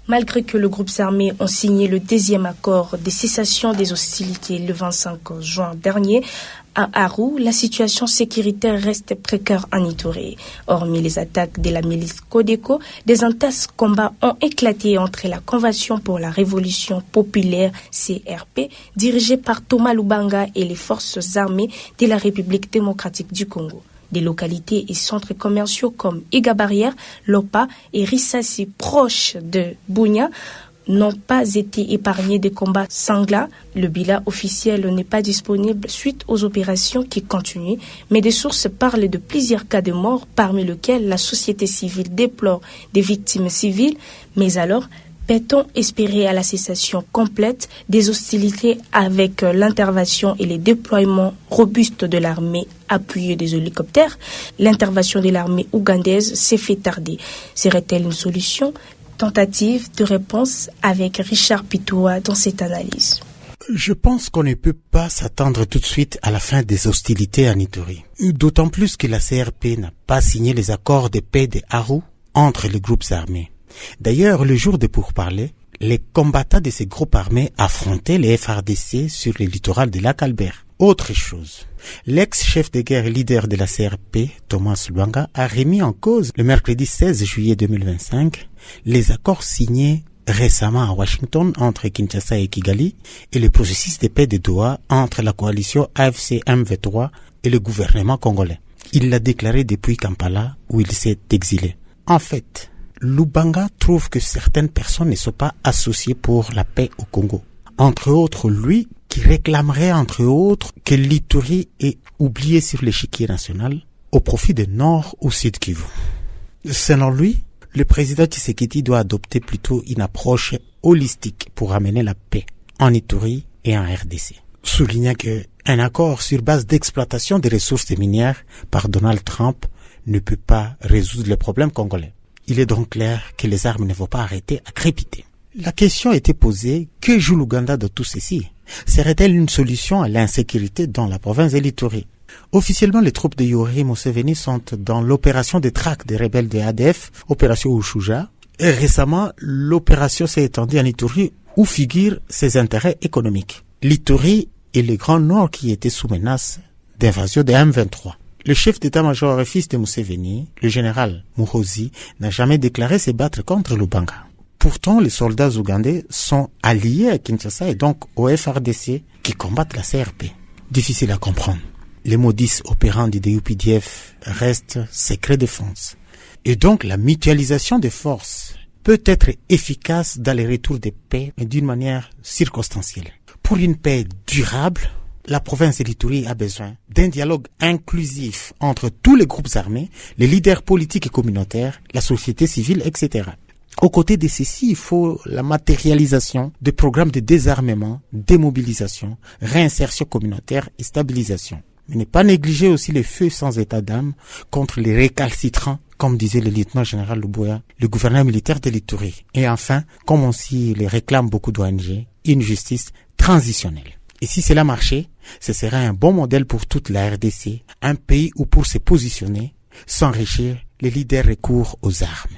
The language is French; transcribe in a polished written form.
Malgré que le groupe armé ont signé le deuxième accord de cessation des hostilités le 25 juin dernier, à Aru, la situation sécuritaire reste précaire en Ituri. Hormis les attaques de la milice Codeco, des intenses combats ont éclaté entre la Convention pour la Révolution populaire CRP, dirigée par Thomas Lubanga, et les forces armées de la République démocratique du Congo. Des localités et centres commerciaux comme Iga-Barrière, Lopa et Rissasi, proches de Bunia, n'ont pas été épargnés des combats sanglants. Le bilan officiel n'est pas disponible suite aux opérations qui continuent, mais des sources parlent de plusieurs cas de mort, parmi lesquels la société civile déplore des victimes civiles. Mais alors, peut-on espérer à la cessation complète des hostilités avec l'intervention et les déploiements robustes de l'armée appuyée des hélicoptères? L'intervention de l'armée ougandaise s'est fait tarder. Serait-elle une solution? Tentative de réponse avec Richard Pitoua dans cette analyse. Je pense qu'on ne peut pas s'attendre tout de suite à la fin des hostilités en Ituri. D'autant plus que la CRP n'a pas signé les accords de paix de Aru entre les groupes armés. D'ailleurs, le jour des pourparlers, les combattants de ces groupes armés affrontaient les FARDC sur le littoral de lac Albert. Autre chose, l'ex-chef de guerre et leader de la CRP, Thomas Lubanga, a remis en cause le mercredi 16 juillet 2025 les accords signés récemment à Washington entre Kinshasa et Kigali et le processus de paix de Doha entre la coalition AFC M23 et le gouvernement congolais. Il l'a déclaré depuis Kampala où il s'est exilé. En fait, Lubanga trouve que certaines personnes ne sont pas associées pour la paix au Congo. Entre autres, lui, qui réclamerait entre autres que l'Ituri est oublié sur l'échiquier national au profit de Nord ou Sud Kivu. Selon lui, le président Tshisekedi doit adopter plutôt une approche holistique pour amener la paix en Ituri et en RDC. Soulignant qu'un accord sur base d'exploitation des ressources minières par Donald Trump ne peut pas résoudre les problèmes congolais. Il est donc clair que les armes ne vont pas arrêter à crépiter. La question était posée, que joue l'Ouganda de tout ceci? Serait-elle une solution à l'insécurité dans la province de l'Ituri? Officiellement, les troupes de Yoweri Museveni sont dans l'opération de traque des rebelles de ADF, opération Ushuja. Et récemment, l'opération s'est étendue en Ituri où figurent ses intérêts économiques. L'Ituri est le Grand Nord qui était sous menace d'invasion de M23. Le chef d'état-major et fils de Museveni, le général Muhoozi, n'a jamais déclaré se battre contre Lubanga. Pourtant, les soldats ougandais sont alliés à Kinshasa et donc au FARDC qui combattent la CRP. Difficile à comprendre. Les modus operandi de UPDF restent secret défense. Et donc, la mutualisation des forces peut être efficace dans les retours de paix, mais d'une manière circonstancielle. Pour une paix durable, la province de l'Ituri a besoin d'un dialogue inclusif entre tous les groupes armés, les leaders politiques et communautaires, la société civile, etc. Aux côtés de ceci, il faut la matérialisation de programmes de désarmement, démobilisation, réinsertion communautaire et stabilisation. Mais ne pas négliger aussi les feux sans état d'âme contre les récalcitrants, comme disait le lieutenant-général Luboya, le gouverneur militaire de l'Ituri. Et enfin, comme aussi les réclament beaucoup d'ONG, une justice transitionnelle. Et si cela marchait, ce serait un bon modèle pour toute la RDC, un pays où pour se positionner, s'enrichir, les leaders recourent aux armes.